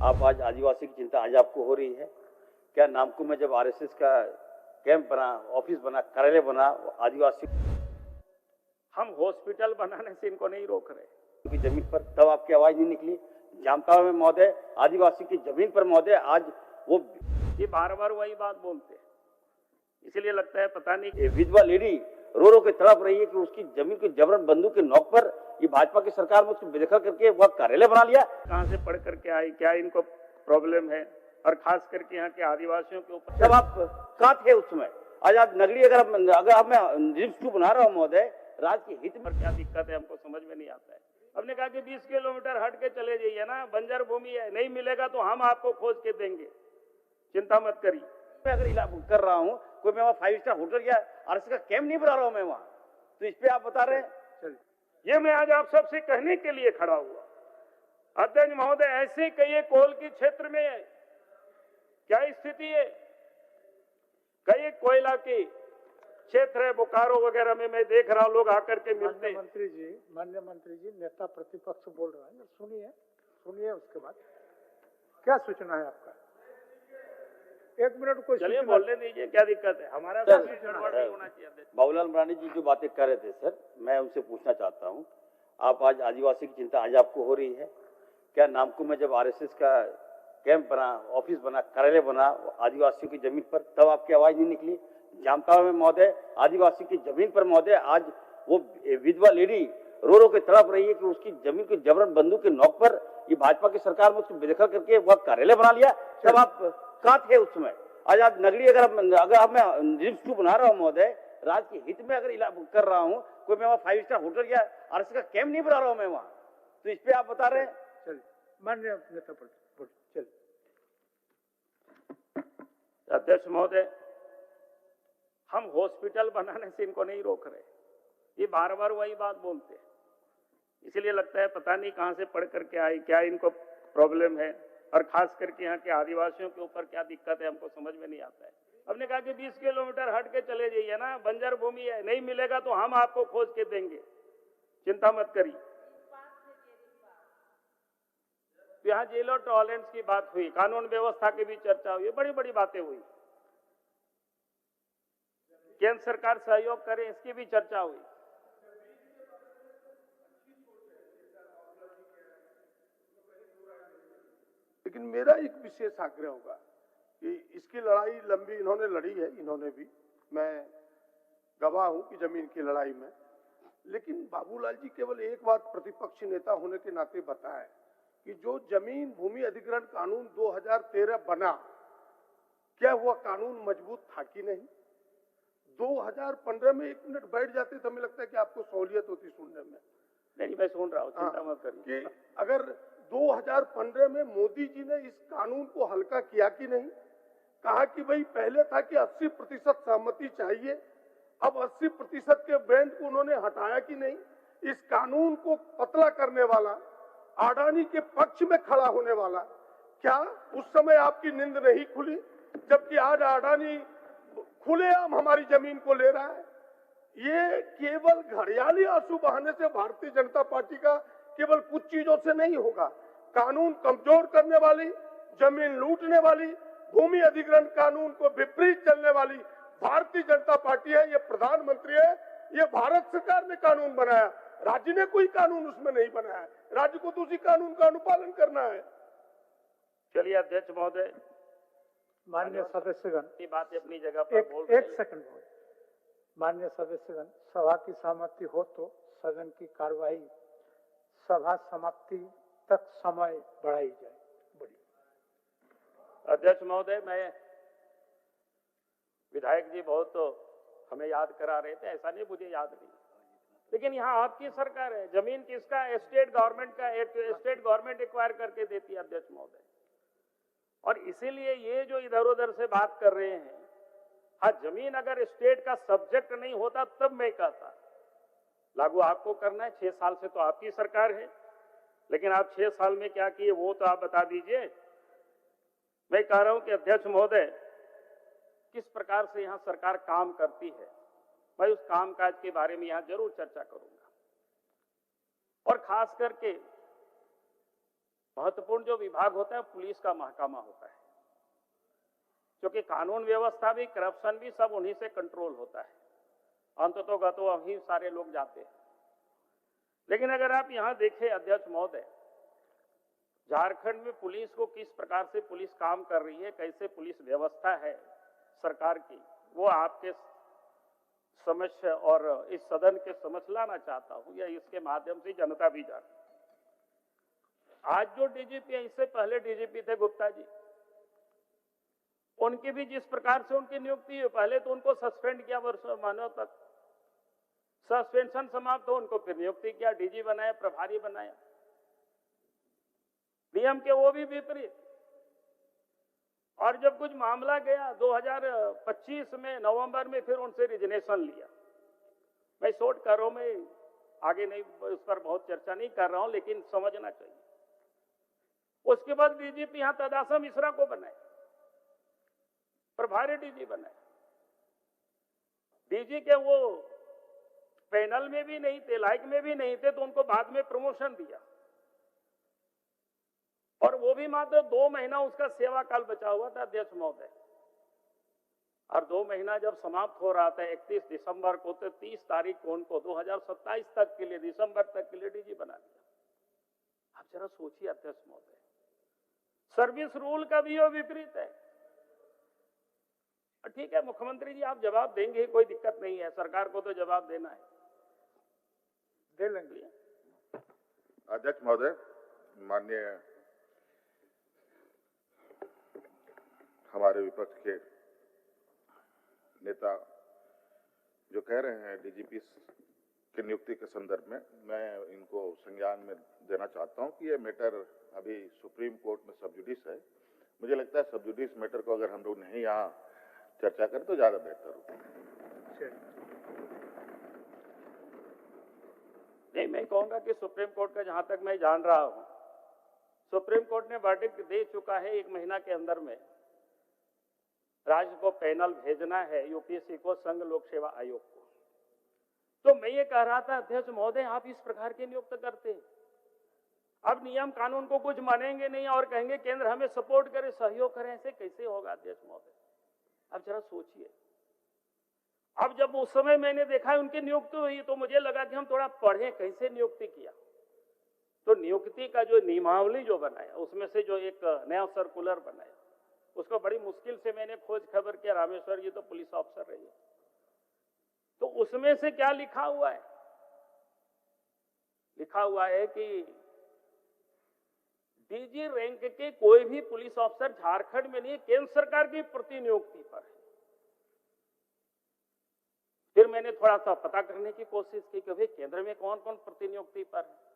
आप आज आदिवासी की चिंता आज आपको हो रही है क्या? नामकुम में जब आरएसएस का कैंप बना, ऑफिस बना, कार्यालय बना, आदिवासी हम हॉस्पिटल बनाने से इनको नहीं रोक रहे की जमीन पर, तब आपकी आवाज नहीं निकली। जामताड़ा में महोदय, आदिवासी की जमीन पर महोदय, आज वो ये बार बार वही बात बोलते हैं, इसलिए लगता है पता नहीं। विधवा लेडी रो रो के तड़प रही है कि उसकी जमीन को जबरन बंदूक की नोक पर ये भाजपा की सरकार में उसको बेदखल करके वह कार्यालय बना लिया। कहां से पढ़ करके आई, क्या इनको प्रॉब्लम है, और खास करके यहाँ के आदिवासियों के ऊपर। जब आप कहाँ थे उस समय? आज आप नगरी अगर मैं रिम्स 2 बना रहा हूँ महोदय, राज्य के हित में क्या दिक्कत है हमको समझ में नहीं आता है। हमने कहा कि 20 किलोमीटर हट के चले जाइए ना, बंजर भूमि है, नहीं मिलेगा तो हम आपको खोज के देंगे, चिंता मत करिए। मैं अगर कर रहा हूँ कोई, मैं वहाँ 5 स्टार होटल या आरएसएस का कैंप नहीं बना रहा हूँ मैं वहाँ, तो इस पे आप बता रहे हैं। ये मैं आज आप सबसे कहने के लिए खड़ा हुआ। अध्यक्ष महोदय, ऐसे कई कोल के क्षेत्र में क्या स्थिति है, कई कोयला की क्षेत्र है, बोकारो वगैरह में मैं देख रहा हूं लोग आकर के मिलते हैं। माननीय मंत्री जी, नेता प्रतिपक्ष बोल रहा है, सुनिए उसके बाद क्या सूचना है आपका? 1 मिनट को चलिए बोलने दीजिए, क्या दिक्कत है? हमारा गड़बड़ नहीं होना चाहिए। बाबूलाल मरांडी जी जो बातें कर रहे थे सर, मैं उनसे पूछना चाहता हूँ, आप आज आदिवासी की चिंता आज आपको हो रही है क्या? नामकुम में जब आरएसएस का कैंप बना, ऑफिस बना, कार्यालय बना, आदिवासियों की जमीन पर, तब आपकी आवाज नहीं निकली। जामताड़ा में महोदय, आदिवासी की जमीन पर महोदय, आज वो विधवा लेडी रो रो के तड़प रही है कि उसकी जमीन को जबरन बंदूक की नोक पर ये भाजपा की सरकार में उसको बेदखल करके वह कार्यालय बना लिया। तब आप कहाँ थे उस समय? आज आप नगरी अगर मैं रिम्स 2 बना रहा हूँ महोदय, राज्य के हित में अगर कर रहा हूँ कोई, मैं वहाँ 5 स्टार होटल या आरएसएस का कैंप नहीं बना रहा हूँ मैं वहाँ, तो इस पे आप बता रहे हैं। चलिए माननीय नेता चलिए। अध्यक्ष महोदय, हम हॉस्पिटल बनाने से इनको नहीं रोक रहे, ये बार बार वही बात बोलते हैं, इसलिए लगता है पता नहीं कहां से पढ़ करके आई, क्या इनको प्रॉब्लम है, और खास करके यहाँ के आदिवासियों के ऊपर क्या दिक्कत है हमको समझ में नहीं आता है। हमने कहा कि 20 किलोमीटर हट के चले जाइए ना, बंजर भूमि है, नहीं मिलेगा तो हम आपको खोज के देंगे, चिंता मत करिए। तो यहाँ जीरो टॉलरेंस की बात हुई, कानून व्यवस्था की भी चर्चा हुई, बड़ी बड़ी बातें हुई, केंद्र सरकार सहयोग करे इसकी भी चर्चा हुई। लेकिन मेरा एक विशेष आग्रह होगा कि इसकी लड़ाई लंबी इन्होंने लड़ी है, इन्होंने भी, मैं गवाह हूं कि जमीन की लड़ाई में, लेकिन बाबूलाल जी केवल एक बात प्रतिपक्ष नेता होने के नाते बताएं कि जो जमीन भूमि अधिग्रहण कानून 2013 बना, क्या वह कानून मजबूत था कि नहीं? 2015 में 1 मिनट बैठ जाते तो हमें लगता है कि आपको सहूलियत होती सुनने में। नहीं, मैं सुन रहा हूँ, चिंता मत करिए। कि अगर 2015 में मोदी जी ने इस कानून को हल्का किया कि नहीं, कहा कि भाई पहले था कि 80% सहमति चाहिए, अब 80% के बैंड को उन्होंने हटाया कि नहीं? इस कानून को पतला करने वाला, अडानी के पक्ष में खड़ा होने वाला, क्या उस समय आपकी नींद नहीं खुली? जबकि आज अडानी खुलेआम हमारी जमीन को ले रहा है। ये केवल घड़ियाली आंसू बहाने से भारतीय जनता पार्टी का केवल कुछ चीजों से नहीं होगा। कानून कमजोर करने वाली, जमीन लूटने वाली, भूमि अधिग्रहण कानून को विपरीत चलने वाली भारतीय जनता पार्टी है। ये प्रधानमंत्री है, ये भारत सरकार ने कानून बनाया, राज्य ने कोई कानून उसमें नहीं बनाया। राज्य को तो उसी कानून का अनुपालन करना है। चलिए अध्यक्ष महोदय, माननीय सदस्यगण, ये बात अपनी जगह पर बोल रहे हैं। 1 सेकंड। माननीय सदस्यगण, सभा की सहमति हो तो सदन की कार्यवाही सभा समाप्ति तक समय बढ़ाई जाए। अध्यक्ष महोदय, मैं विधायक जी बहुत तो हमें याद करा रहे थे, ऐसा नहीं मुझे याद नहीं, लेकिन यहाँ आपकी सरकार है, जमीन किसका? स्टेट गवर्नमेंट का। स्टेट गवर्नमेंट एक्वायर करके देती है अध्यक्ष महोदय, और इसीलिए ये जो इधर उधर से बात कर रहे हैं, हाँ, जमीन अगर स्टेट का सब्जेक्ट नहीं होता तब मैं कहता लागू आपको करना है। 6 साल से तो आपकी सरकार है, लेकिन आप 6 साल में क्या किए वो तो आप बता दीजिए। मैं कह रहा हूं कि अध्यक्ष महोदय, किस प्रकार से यहां सरकार काम करती है, मैं उस कामकाज के बारे में यहां जरूर चर्चा करूंगा, और खास करके महत्वपूर्ण जो विभाग होता है पुलिस का महकमा होता है, क्योंकि कानून व्यवस्था भी, करप्शन भी सब उन्हीं से कंट्रोल होता है। अंततोगतो वहीं सारे लोग जाते हैं। लेकिन अगर आप यहां देखें अध्यक्ष महोदय, झारखंड में पुलिस को किस प्रकार से पुलिस काम कर रही है, कैसे पुलिस व्यवस्था है सरकार की, वो आपके समझ और इस सदन के समझ लाना चाहता हूं, या इसके माध्यम से जनता भी जाने। आज जो डीजीपी है, इससे पहले डीजीपी थे गुप्ता जी, उनकी भी जिस प्रकार से उनकी नियुक्ति हुई, पहले तो उनको सस्पेंड किया वर्षों महीनों तक, सस्पेंशन समाप्त हो, उनको फिर नियुक्ति किया, डीजी बनाया, प्रभारी बनाया, नियम के वो भी विपरीत। और जब कुछ मामला गया 2025 में नवंबर में, फिर उनसे रिजनेशन लिया। मैं शॉर्ट कर रहा हूं, मैं आगे नहीं उस पर बहुत चर्चा नहीं कर रहा हूं, लेकिन समझना चाहिए। उसके बाद डीजीपी यहां तदासा मिश्रा को बनाए, प्रभारी डीजी बनाए। डीजी के वो पैनल में भी नहीं थे, लायक में भी नहीं थे, तो उनको बाद में प्रमोशन दिया, और वो भी मात्र 2 महीना उसका सेवा काल बचा हुआ था अध्यक्ष महोदय। और 2 महीना जब समाप्त हो रहा था 31 दिसंबर को, तो 30 तारीख को उनको 2027 तक के लिए, दिसंबर तक के लिए डीजी बना दिया। आप जरा सोचिए अध्यक्ष महोदय, सर्विस रूल का भी वो विपरीत है। ठीक है मुख्यमंत्री जी, आप जवाब देंगे, कोई दिक्कत नहीं है, सरकार को तो जवाब देना है, दे लेंगे। अध्यक्ष महोदय, माननीय हमारे विपक्ष के नेता जो कह रहे हैं डीजीपी की नियुक्ति के संदर्भ में, मैं इनको संज्ञान में देना चाहता हूं कि ये मैटर अभी सुप्रीम कोर्ट में सब जुडिस है। मुझे लगता है सब जुडिस मैटर को अगर हम लोग नहीं यहाँ चर्चा करें तो ज्यादा बेहतर होगा। नहीं, मैं कहूंगा कि सुप्रीम कोर्ट का जहां तक मैं जान रहा हूं, सुप्रीम कोर्ट ने वर्डिक्ट दे चुका है 1 महीना के अंदर में राज्य को पैनल भेजना है, यूपीएससी को, संघ लोक सेवा आयोग को। तो मैं ये कह रहा था अध्यक्ष महोदय, आप इस प्रकार की नियुक्त करते, अब नियम कानून को कुछ मानेंगे नहीं और कहेंगे केंद्र हमें सपोर्ट करे, सहयोग करे, ऐसे कैसे होगा अध्यक्ष महोदय? अब जरा सोचिए। अब जब उस समय मैंने देखा उनकी नियुक्ति हुई, तो मुझे लगा कि हम थोड़ा पढ़ें कैसे नियुक्ति किया। तो नियुक्ति का जो नियमावली जो बनाया, उसमें से जो एक नया सर्कुलर बनाया, उसको बड़ी मुश्किल से मैंने खोज खबर किया। रामेश्वर जी तो पुलिस ऑफिसर रही है, तो उसमें से क्या लिखा हुआ है? लिखा हुआ है कि डीजी रैंक के कोई भी पुलिस ऑफिसर झारखंड में नहीं, केंद्र सरकार की प्रतिनियुक्ति पर है। फिर मैंने थोड़ा सा पता करने की कोशिश की कि भाई केंद्र में कौन कौन प्रतिनियुक्ति पर है।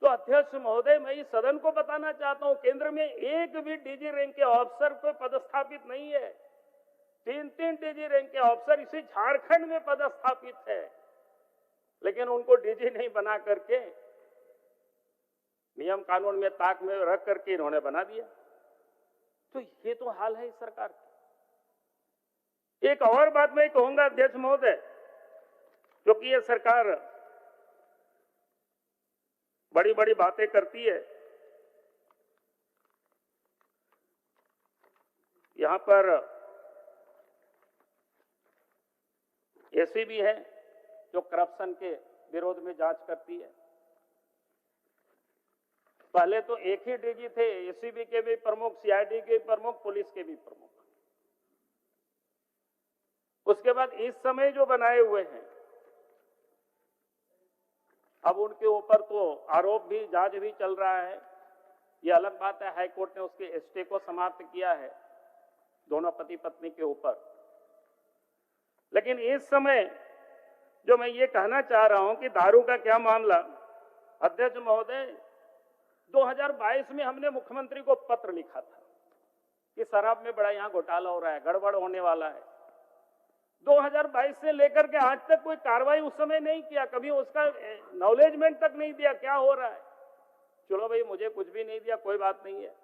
तो अध्यक्ष महोदय, मैं इस सदन को बताना चाहता हूं, केंद्र में एक भी डीजी रैंक के ऑफिसर को पदस्थापित नहीं है। 3 डीजी रैंक के ऑफिसर इसी झारखंड में पदस्थापित है, लेकिन उनको डीजी नहीं बना करके नियम कानून में ताक में रख करके इन्होंने बना दिया। तो ये तो हाल है इस सरकार की। एक और बात मैं कहूंगा अध्यक्ष महोदय, क्योंकि ये सरकार बड़ी बड़ी बातें करती है, यहां पर एसीबी है जो करप्शन के विरोध में जांच करती है। पहले तो एक ही डीजी थे, एसीबी के भी प्रमुख, सीआईडी के भी प्रमुख, पुलिस के भी प्रमुख। उसके बाद इस समय जो बनाए हुए हैं, अब उनके ऊपर तो आरोप भी, जांच भी चल रहा है। ये अलग बात है, हाई कोर्ट ने उसके स्टे को समाप्त किया है दोनों पति पत्नी के ऊपर। लेकिन इस समय जो मैं ये कहना चाह रहा हूं कि दारू का क्या मामला, अध्यक्ष महोदय 2022 में हमने मुख्यमंत्री को पत्र लिखा था कि शराब में बड़ा यहां घोटाला हो रहा है, गड़बड़ होने वाला है। 2022 से लेकर के आज तक कोई कार्रवाई उस समय नहीं किया, कभी उसका नॉलेजमेंट तक नहीं दिया क्या हो रहा है। चलो भाई, मुझे कुछ भी नहीं दिया, कोई बात नहीं है।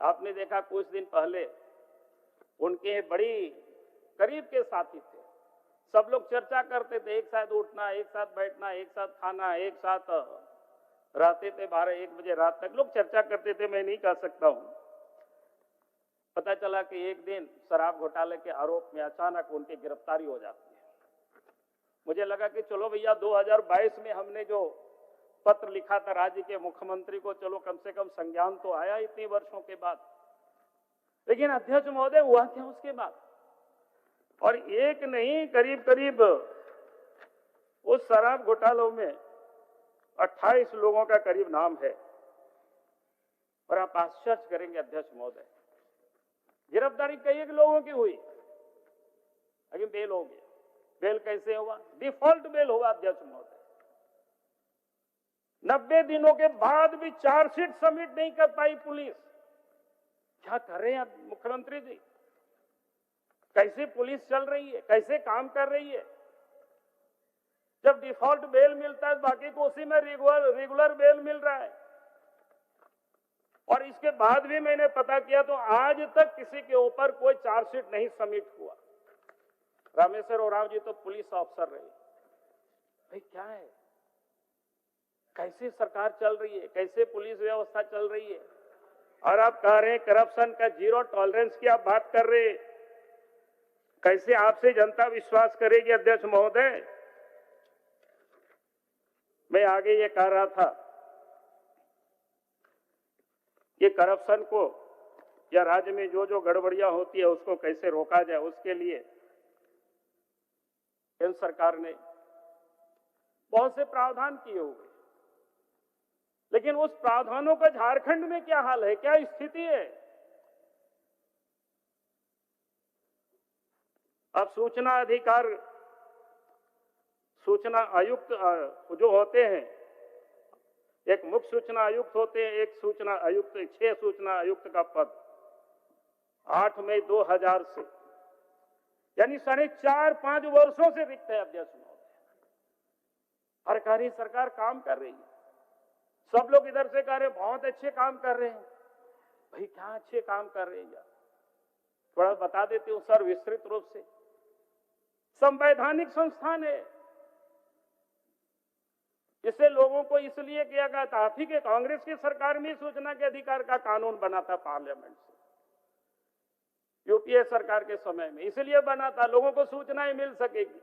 आपने देखा कुछ दिन पहले उनके बड़ी करीब के साथी थे, सब लोग चर्चा करते थे, एक साथ उठना, एक साथ बैठना, एक साथ खाना, एक साथ रहते थे 12-1 बजे रात तक, लोग चर्चा करते थे, मैं नहीं कह सकता हूं। पता चला कि एक दिन शराब घोटाले के आरोप में अचानक उनकी गिरफ्तारी हो जाती है। मुझे लगा कि चलो भैया 2022 में हमने जो पत्र लिखा था राज्य के मुख्यमंत्री को, चलो कम से कम संज्ञान तो आया इतने वर्षों के बाद। लेकिन अध्यक्ष महोदय हुआ क्या उसके बाद? और एक नहीं, करीब करीब उस शराब घोटालों में 28 लोगों का करीब नाम है। और आप आश्चर्य करेंगे अध्यक्ष महोदय, गिरफ्तारी कई एक लोगों की हुई, लेकिन बेल हो गया। बेल कैसे हुआ? डिफॉल्ट बेल हुआ अध्यक्ष महोदय। 90 दिनों के बाद भी चार्जशीट सबमिट नहीं कर पाई पुलिस। क्या कर रहे हैं मुख्यमंत्री जी? कैसे पुलिस चल रही है, कैसे काम कर रही है? जब डिफॉल्ट बेल मिलता है बाकी को उसी में रेगुलर बेल मिल रहा है। और इसके बाद भी मैंने पता किया तो आज तक किसी के ऊपर कोई चार्जशीट नहीं सबमिट हुआ। रामेश्वर उरांव जी तो पुलिस ऑफिसर रहे। भाई क्या है, कैसे सरकार चल रही है, कैसे पुलिस व्यवस्था चल रही है? और आप कह रहे हैं करप्शन का जीरो टॉलरेंस की आप बात कर रहे हैं। कैसे आपसे जनता विश्वास करेगी अध्यक्ष महोदय? मैं आगे ये कह रहा था कि करप्शन को या राज्य में जो जो गड़बड़ियां होती है उसको कैसे रोका जाए, उसके लिए केंद्र सरकार ने बहुत से प्रावधान किए हुए, लेकिन उस प्रावधानों का झारखंड में क्या हाल है, क्या स्थिति है? अब सूचना आयुक्त जो होते हैं, एक मुख्य सूचना आयुक्त होते हैं, एक सूचना आयुक्त, 6 सूचना आयुक्त का पद 8 मई 2000 से यानी 4.5 वर्षों से रिक्त है अध्यक्ष महोदय। सरकारी सरकार काम कर रही है। सब लोग इधर से कह रहे हैं बहुत अच्छे काम कर रहे हैं। भाई क्या अच्छे काम कर रहे हैं? थोड़ा बता देते हूं सर विस्तृत रूप से। संवैधानिक संस्थान है, इसे लोगों को इसलिए किया गया था, आप ही के कांग्रेस की सरकार में सूचना के अधिकार का कानून बना था पार्लियामेंट से, यूपीए सरकार के समय में इसलिए बना था लोगों को सूचनाएं मिल सकेगी।